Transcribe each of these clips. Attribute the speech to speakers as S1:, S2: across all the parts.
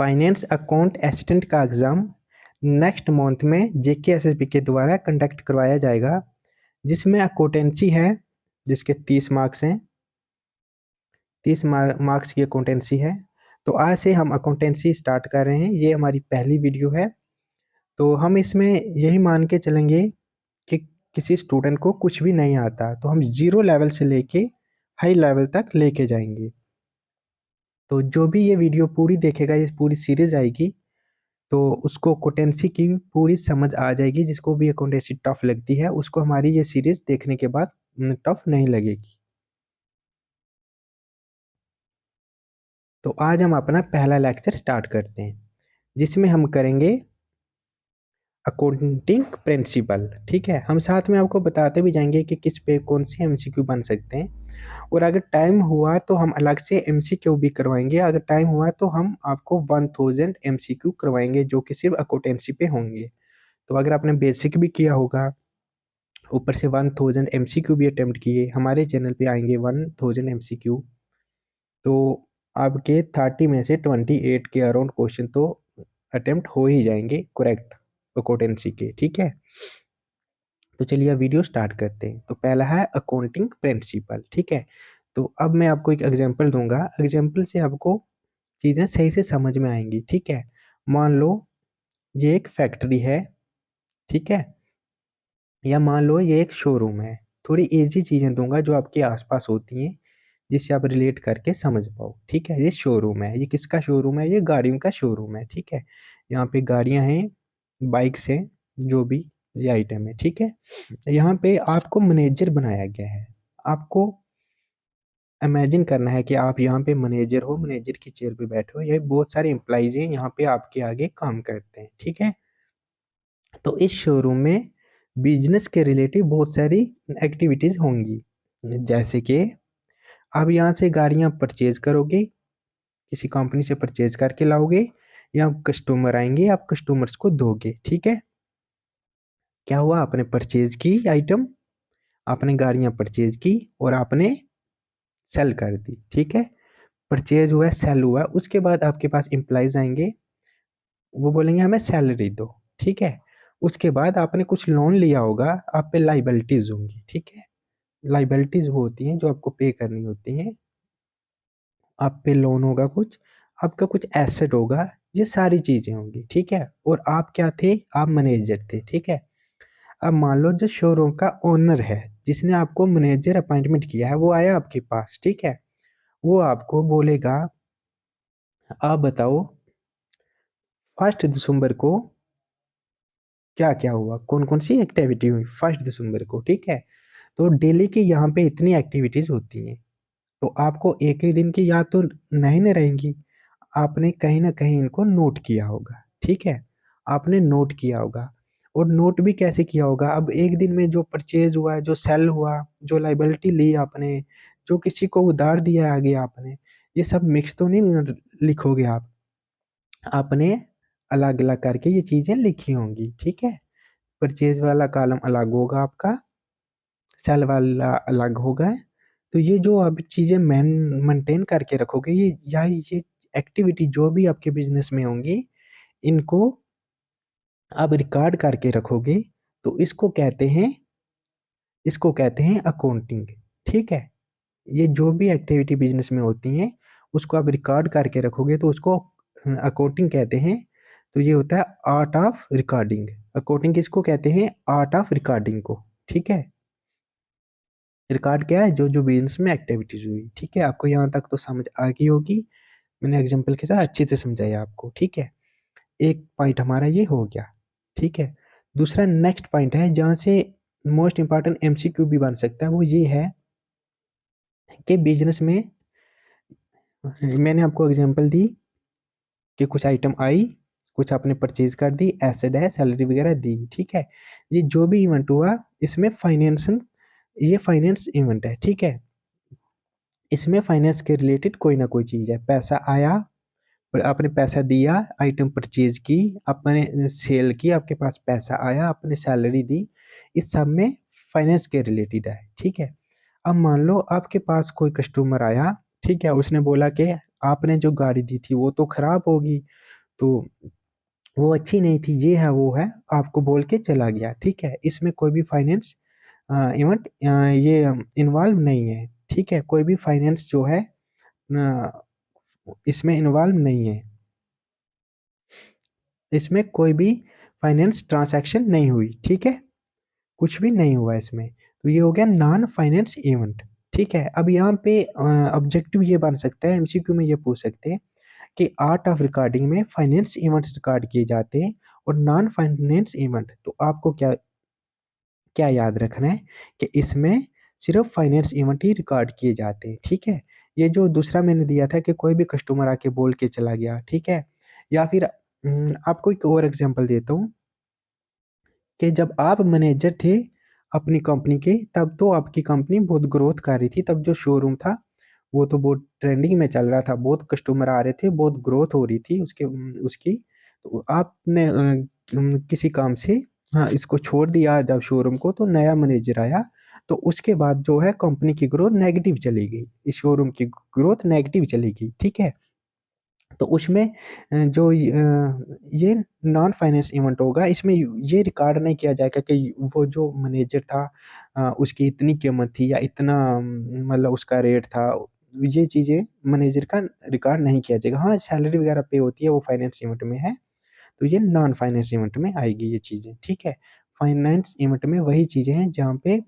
S1: Finance account assistant का exam next month में जेके SSB के द्वारा कंडक्ट करवाया जाएगा, जिसमें अकाउंटेंसी है, जिसके 30 मार्क्स हैं। 30 मार्क्स की अकाउंटेंसी है। तो आज से हम अकाउंटेंसी स्टार्ट कर रहे हैं। ये हमारी पहली वीडियो है। तो हम इसमें यही मान के चलेंगे कि किसी स्टूडेंट को कुछ भी नहीं आता, तो हम ज़ीरो लेवल से लेके हाई लेवल तक लेके जाएंगे। तो जो भी ये वीडियो पूरी देखेगा, ये पूरी सीरीज आएगी, तो उसको अकाउंटेंसी की पूरी समझ आ जाएगी। जिसको भी अकाउंटेंसी टफ लगती है, उसको हमारी ये सीरीज देखने के बाद टफ नहीं लगेगी। तो आज हम अपना पहला लेक्चर स्टार्ट करते हैं, जिसमें हम करेंगे अकाउंटिंग प्रिंसिपल। ठीक है, हम साथ में आपको बताते भी जाएंगे कि किस पे कौन से एमसीक्यू बन सकते हैं, और अगर टाइम हुआ तो हम अलग से एमसीक्यू भी करवाएंगे। अगर टाइम हुआ तो हम आपको 1000 एमसीक्यू करवाएंगे, जो कि सिर्फ अकाउंटेंसी पे होंगे। तो अगर आपने बेसिक भी किया होगा, ऊपर से 1000 एमसीक्यू भी अटेम्प्ट किए, हमारे चैनल पे आएंगे 1000 एमसीक्यू, तो आपके 30 में से 28 के अराउंड क्वेश्चन तो अटेम्प्ट हो ही जाएंगे करेक्ट अकाउंटेंसी के। ठीक है, तो चलिए वीडियो स्टार्ट करते हैं। तो पहला है अकाउंटिंग प्रिंसिपल। ठीक है, तो अब मैं आपको एक एग्जांपल दूंगा, एग्जांपल से आपको चीज़ें सही से समझ में आएंगी। ठीक है, मान लो ये एक फैक्ट्री है, ठीक है, या मान लो ये एक शोरूम है। थोड़ी इजी चीज़ें दूंगा जो आपके आसपास होती हैं, जिससे आप रिलेट करके समझ पाओ। ठीक है, ये शोरूम है, ये किसका शोरूम है? ये गाड़ियों का शोरूम है। ठीक है, यहाँ पे गाड़ियां हैं, बाइक्स हैं, जो भी ये आइटम है। ठीक है, यहाँ पे आपको मैनेजर बनाया गया है। आपको इमेजिन करना है कि आप यहाँ पे मैनेजर हो, मैनेजर की चेयर पे बैठे हो, ये बहुत सारे एम्प्लॉइज हैं यहाँ पे आपके आगे काम करते हैं। ठीक है, तो इस शोरूम में बिजनेस के रिलेटिव बहुत सारी एक्टिविटीज होंगी, जैसे कि आप यहाँ से गाड़ियाँ परचेज करोगे, किसी कंपनी से परचेज करके लाओगे, या कस्टमर आएंगे, आप कस्टमर्स को दोगे। ठीक है, क्या हुआ? आपने परचेज की आइटम, आपने गाड़ियाँ परचेज की और आपने सेल कर दी। ठीक है, परचेज हुआ, सेल हुआ, उसके बाद आपके पास एम्प्लॉइज आएंगे, वो बोलेंगे हमें सैलरी दो। ठीक है, उसके बाद आपने कुछ लोन लिया होगा, आप पे लाइबिलिटीज होंगी। ठीक है, लाइबिलिटीज वो होती हैं जो आपको पे करनी होती हैं। आप पे लोन होगा, कुछ आपका कुछ एसेट होगा, ये सारी चीजें होंगी। ठीक है, और आप क्या थे? आप मैनेजर थे। ठीक है, अब मान लो जो शोरूम का ओनर है, जिसने आपको मैनेजर अपॉइंटमेंट किया है, वो आया आपके पास। ठीक है, वो आपको बोलेगा आप बताओ 1 दिसंबर को क्या क्या हुआ, कौन कौन सी एक्टिविटी हुई 1 दिसंबर को। ठीक है, तो डेली की यहाँ पे इतनी एक्टिविटीज होती हैं, तो आपको एक ही दिन की याद तो नहीं न रहेंगी, आपने कहीं ना कहीं इनको नोट किया होगा। ठीक है, आपने नोट किया होगा, और नोट भी कैसे किया होगा? अब एक दिन में जो परचेज हुआ, जो सेल हुआ, जो लाइबिलिटी ली आपने, जो किसी को उधार दिया आगे आपने, ये सब मिक्स तो नहीं लिखोगे आप, आपने अलग अलग करके ये चीजें लिखी होंगी। ठीक है, परचेज वाला कॉलम अलग होगा आपका, सेल वाला अलग होगा। तो ये जो आप चीजें मेंटेन करके रखोगे, ये एक्टिविटी जो भी आपके बिजनेस में होंगी, इनको आप रिकॉर्ड करके रखोगे, तो इसको कहते हैं अकाउंटिंग। ठीक है, ये जो भी एक्टिविटी बिजनेस में होती हैं, उसको आप रिकॉर्ड करके रखोगे, तो उसको अकाउंटिंग कहते हैं। तो ये होता है आर्ट ऑफ रिकॉर्डिंग। अकाउंटिंग किसको कहते हैं? आर्ट ऑफ रिकॉर्डिंग को। ठीक है, रिकॉर्ड क्या है? जो जो बिजनेस में एक्टिविटीज हुई। ठीक है, आपको यहाँ तक तो समझ आ गई होगी, मैंने एग्जांपल के साथ अच्छे से समझाया आपको। ठीक है, एक पॉइंट हमारा ये हो गया। ठीक है, दूसरा नेक्स्ट पॉइंट है जहाँ से मोस्ट इंपॉर्टेंट एमसीक्यू भी बन सकता है, वो ये है कि बिजनेस में मैंने आपको एग्जांपल दी कि कुछ आइटम आई, कुछ आपने परचेज कर दी, एसेट है, सैलरी वगैरह दी। ठीक है, ये जो भी इवेंट हुआ, इसमें ये फाइनेंस इवेंट है। ठीक है, इसमें फाइनेंस के रिलेटेड कोई ना कोई चीज़ है। पैसा आया, और आपने पैसा दिया, आइटम परचेज की, आपने सेल की, आपके पास पैसा आया, आपने सैलरी दी, इस सब में फाइनेंस के रिलेटेड है। ठीक है, अब मान लो आपके पास कोई कस्टमर आया, ठीक है, उसने बोला कि आपने जो गाड़ी दी थी वो तो खराब होगी, तो वो अच्छी नहीं थी, ये है वो है, आपको बोल के चला गया, ठीक है। इसमें कोई भी फाइनेंस इवेंट ये इन्वॉल्व नहीं है, ठीक है। कोई भी फाइनेंस जो है इसमें इन्वॉल्व नहीं है, इसमें कोई भी फाइनेंस ट्रांजैक्शन नहीं हुई, ठीक है। कुछ भी नहीं हुआ इसमें। तो ये हो गया नॉन फाइनेंस इवेंट, ठीक है। अब यहाँ पे ऑब्जेक्टिव ये बन सकता है, एमसीक्यू में ये पूछ सकते हैं कि आर्ट ऑफ रिकॉर्डिंग में फाइनेंस इवेंट्स रिकॉर्ड किए जाते हैं और नॉन फाइनेंस इवेंट, तो आपको क्या क्या याद रखना है कि इसमें सिर्फ फाइनेंस इवेंट ही रिकॉर्ड किए जाते हैं, ठीक है। ये जो दूसरा मैंने दिया था कि कोई भी कस्टमर आके बोल के चला गया, ठीक है। या फिर आपको एक और एग्जांपल देता हूँ कि जब आप मैनेजर थे अपनी कंपनी के, तब तो आपकी कंपनी बहुत ग्रोथ कर रही थी, तब जो शोरूम था वो तो बहुत ट्रेंडिंग में चल रहा था, बहुत कस्टमर आ रहे थे, बहुत ग्रोथ हो रही थी उसकी। तो आपने किसी काम से हाँ इसको छोड़ दिया जब शोरूम को, तो नया मैनेजर आया, तो उसके बाद जो है कंपनी की ग्रोथ नेगेटिव चली गई, इस शोरूम की ग्रोथ नेगेटिव चली गई, ठीक है। तो उसमें ये नॉन फाइनेंस इवेंट होगा, इसमें ये रिकॉर्ड नहीं किया जाएगा कि वो जो मैनेजर था उसकी इतनी कीमत थी या इतना मतलब उसका रेट था, ये चीज़ें मैनेजर का रिकॉर्ड नहीं किया जाएगा। हाँ सैलरी वगैरह पे होती है, वो फाइनेंस इवेंट में है, तो ये नॉन फाइनेंस इवेंट में आएगी ये चीज़ें, ठीक है। फाइनेंस इवेंट में वही चीज़ें हैं जहाँ पे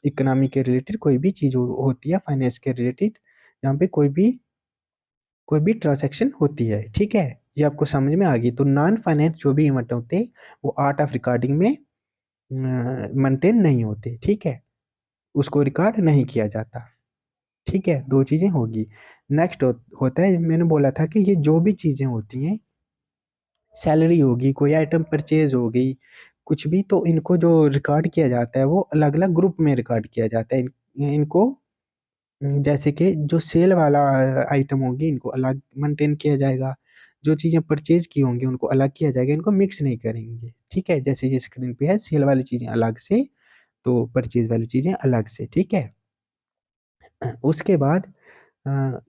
S1: इकोनॉमी के रिलेटेड कोई भी चीज़ होती है, फाइनेंस के रिलेटेड, जहाँ पे कोई भी ट्रांजैक्शन होती है, ठीक है। ये आपको समझ में आ गई। तो नॉन फाइनेंस जो भी इवेंट होते हैं वो आर्ट ऑफ रिकॉर्डिंग में मेंटेन नहीं होते, ठीक है। उसको रिकॉर्ड नहीं किया जाता, ठीक है। दो चीजें होगी। नेक्स्ट होता है, मैंने बोला था कि ये जो भी चीजें होती हैं, सैलरी होगी, कोई आइटम परचेज हो गई, कुछ भी, तो इनको जो रिकॉर्ड किया जाता है वो अलग अलग ग्रुप में रिकॉर्ड किया जाता है। इनको जैसे कि जो सेल वाला आइटम होगी इनको अलग मेंटेन किया जाएगा, जो चीज़ें परचेज की होंगी उनको अलग किया जाएगा, इनको मिक्स नहीं करेंगे, ठीक है। जैसे ये स्क्रीन पे है, सेल वाली चीज़ें अलग से, तो परचेज वाली चीज़ें अलग से, ठीक है। उसके बाद अ,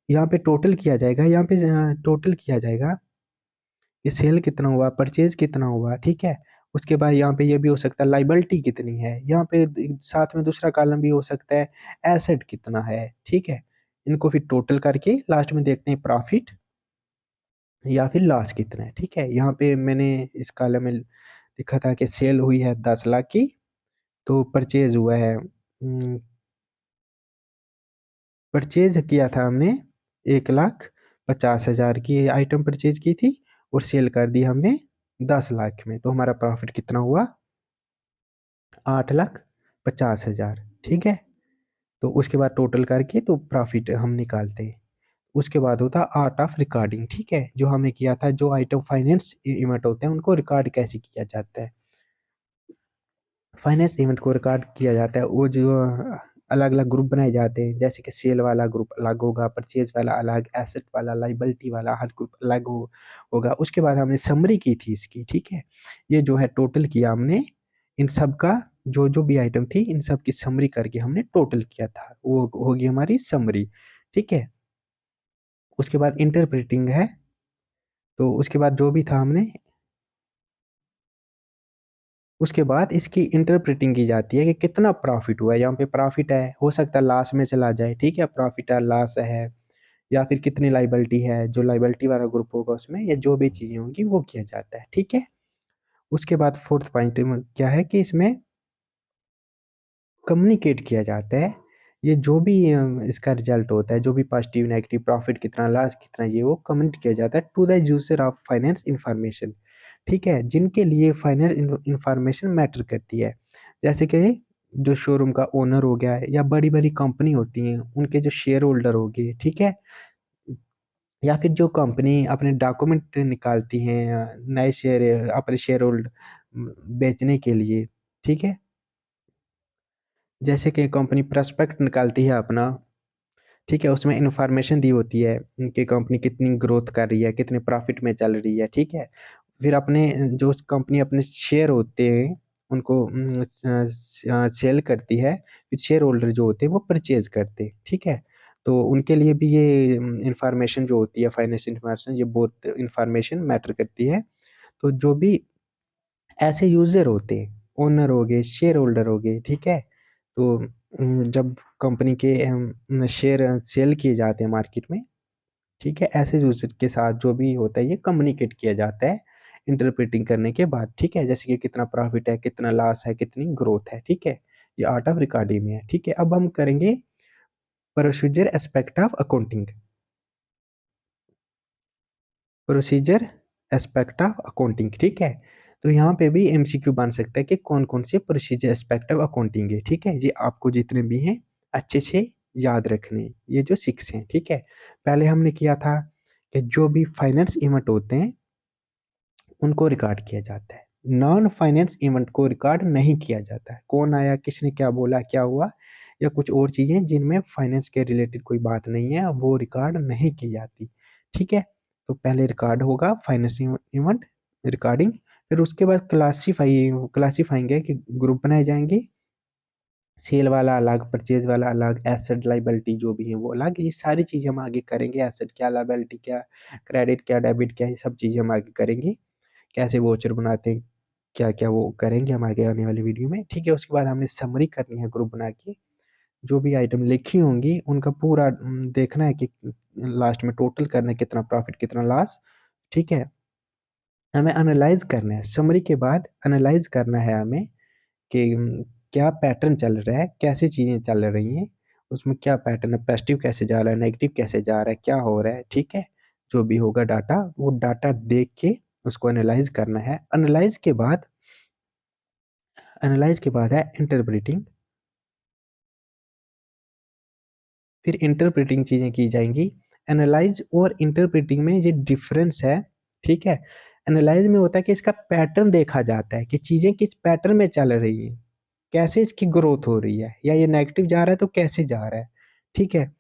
S1: यहाँ पे टोटल किया जाएगा, यहाँ पे टोटल किया जाएगा कि सेल कितना हुआ, परचेज कितना हुआ, ठीक है। उसके बाद यहाँ पे ये भी हो सकता है लाइबिलिटी कितनी है, यहाँ पे साथ में दूसरा कॉलम भी हो सकता है एसेट कितना है, ठीक है। इनको फिर टोटल करके लास्ट में देखते हैं प्रॉफिट या फिर लॉस कितना है, ठीक है। यहाँ पे मैंने इस कॉलम में लिखा था कि सेल हुई है 10 लाख की, तो परचेज हुआ है, परचेज किया था हमने 1,50,000 की आइटम परचेज की थी और सेल कर दी हमने 10 लाख में, तो हमारा प्रॉफिट कितना हुआ, 8,50,000, ठीक है। तो उसके बाद टोटल करके तो प्रॉफिट हम निकालते हैं। उसके बाद होता है आर्ट ऑफ रिकॉर्डिंग, ठीक है, जो हमने किया था, जो आइटम फाइनेंस इवेंट होते हैं उनको रिकॉर्ड कैसे किया जाता है। फाइनेंस इवेंट को रिकॉर्ड किया जाता है, वो जो अलग अलग ग्रुप बनाए जाते हैं, जैसे कि सेल वाला ग्रुप अलग होगा, परचेज वाला अलग, एसेट वाला, लाइबिलिटी वाला, हर ग्रुप अलग होगा। उसके बाद हमने समरी की थी इसकी, ठीक है। ये जो है टोटल किया हमने इन सब का, जो जो भी आइटम थी इन सब की समरी करके हमने टोटल किया था, वो होगी हमारी समरी, ठीक है। उसके बाद इंटरप्रेटिंग है, तो उसके बाद जो भी था हमने, उसके बाद इसकी इंटरप्रेटिंग की जाती है कि कितना प्रॉफिट हुआ है। यहाँ पे प्रॉफिट है, हो सकता है लॉस में चला जाए, ठीक है, प्रॉफिट है लॉस है, या फिर कितनी लाइबिलिटी है, जो लाइबिलिटी वाला ग्रुप होगा उसमें, या जो भी चीजें होंगी वो किया जाता है, ठीक है। उसके बाद फोर्थ पॉइंट क्या है कि इसमें कम्युनिकेट किया जाता है, ये जो भी इसका रिजल्ट होता है, जो भी पॉजिटिव नेगेटिव, प्रॉफिट कितना, लॉस कितना, ये वो कम्युनिकेट किया जाता है to the user of finance information, ठीक है, जिनके लिए फाइनेंस इंफॉर्मेशन मैटर करती है। जैसे कि जो शोरूम का ओनर हो गया है, या बड़ी बड़ी कंपनी होती हैं उनके जो शेयर होल्डर हो गए, ठीक है। या फिर जो कंपनी अपने डॉक्यूमेंट निकालती हैं नए शेयर अपने शेयर होल्ड बेचने के लिए, ठीक है। जैसे कि कंपनी प्रोस्पेक्ट निकालती है अपना, ठीक है, उसमें इंफॉर्मेशन दी होती है कि कंपनी कितनी ग्रोथ कर रही है, कितने प्रॉफिट में चल रही है, ठीक है। फिर अपने जो कंपनी अपने शेयर होते हैं उनको सेल करती है, फिर शेयर होल्डर जो होते हैं वो परचेज करते हैं, ठीक है। तो उनके लिए भी ये इंफॉर्मेशन जो होती है, फाइनेंस इंफॉर्मेशन, ये बहुत इंफॉर्मेशन मैटर करती है। तो जो भी ऐसे यूजर होते हैं, ओनर हो गए, शेयर होल्डर हो गए, ठीक है, तो जब कंपनी के शेयर सेल किए जाते हैं मार्केट में, ठीक है, ऐसे यूजर के साथ जो भी होता है ये कम्युनिकेट किया जाता है इंटरप्रेटिंग करने के बाद, ठीक है, जैसे कि कितना प्रॉफिट है, कितना लॉस है, कितनी ग्रोथ है, ठीक है, ये आर्ट ऑफ रिकॉर्डिंग में है, ठीक है। अब हम करेंगे procedure aspect of accounting. Procedure aspect of accounting, ठीक है। तो यहाँ पे भी एमसीक्यू बन सकता है कि कौन कौन से प्रोसीजर एस्पेक्ट ऑफ अकाउंटिंग है, ठीक है, ये आपको जितने भी हैं अच्छे से याद रखने हैं, ये जो 6 हैं, ठीक है। पहले हमने किया था कि जो भी फाइनेंस इवेंट होते हैं उनको रिकॉर्ड किया जाता है, नॉन फाइनेंस इवेंट को रिकॉर्ड नहीं किया जाता है। कौन आया, किसने क्या बोला, क्या हुआ, या कुछ और चीजें जिनमें फाइनेंस के रिलेटेड कोई बात नहीं है वो रिकॉर्ड नहीं की जाती, ठीक है। तो पहले रिकॉर्ड होगा फाइनेंस इवेंट रिकॉर्डिंग, फिर उसके बाद क्लासीफाइंग कि ग्रुप बनाए जाएंगे, सेल वाला अलग, परचेज वाला अलग, एसेट लाइबिलिटी जो भी है वो अलग, ये सारी चीजें हम आगे करेंगे, एसेट क्या, लाइबिलिटी क्या, क्रेडिट क्या, डेबिट क्या, ये सब चीजें हम आगे करेंगे, कैसे वोचर बनाते हैं, क्या क्या वो करेंगे हम आगे आने वाली वीडियो में, ठीक है। उसके बाद हमने समरी करनी है ग्रुप बना के, जो भी आइटम लिखी होंगी उनका पूरा देखना है कि लास्ट में टोटल करना है कितना प्रॉफिट कितना लॉस, ठीक है। हमें एनालाइज करना है, समरी के बाद एनालाइज करना है हमें कि क्या पैटर्न चल रहा है, कैसे चीज़ें चल रही हैं, उसमें क्या पैटर्न है, पॉजिटिव कैसे जा रहा है, नेगेटिव कैसे जा रहा है, क्या हो रहा है, ठीक है। जो भी होगा डाटा, वो डाटा देख के उसको एनालाइज करना है। एनालाइज के बाद है इंटरप्रेटिंग, फिर इंटरप्रेटिंग चीज़ें की जाएंगी। एनालाइज और इंटरप्रेटिंग में ये डिफरेंस है, ठीक है। एनालाइज में होता है कि इसका पैटर्न देखा जाता है कि चीज़ें किस पैटर्न में चल रही हैं, कैसे इसकी ग्रोथ हो रही है, या ये नेगेटिव जा रहा है तो कैसे जा रहा है, ठीक है।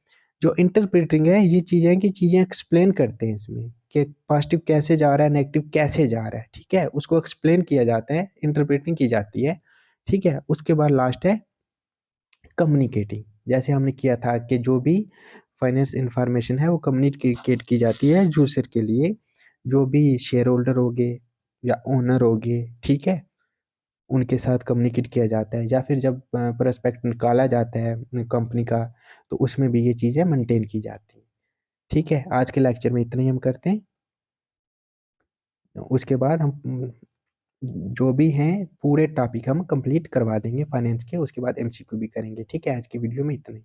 S1: जो इंटरप्रेटिंग है ये चीज़ें की चीज़ें एक्सप्लेन करते हैं इसमें कि पॉजिटिव कैसे जा रहा है, नेगेटिव कैसे जा रहा है, ठीक है, उसको एक्सप्लेन किया जाता है, इंटरप्रेटिंग की जाती है, ठीक है। उसके बाद लास्ट है कम्युनिकेटिंग, जैसे हमने किया था कि जो भी फाइनेंस इंफॉर्मेशन है वो कम्युनिकेट की जाती है यूजर के लिए, जो भी शेयर होल्डर हो गए या ओनर हो गए, ठीक है, उनके साथ कम्युनिकेट किया जाता है, या फिर जब प्रोस्पेक्ट निकाला जाता है कंपनी का तो उसमें भी ये चीज़ें मेंटेन की जाती हैं, ठीक है। आज के लेक्चर में इतना ही हम करते हैं, उसके बाद हम जो भी हैं पूरे टॉपिक हम कंप्लीट करवा देंगे फाइनेंस के, उसके बाद एमसीक्यू भी करेंगे, ठीक है। आज की वीडियो में इतना ही।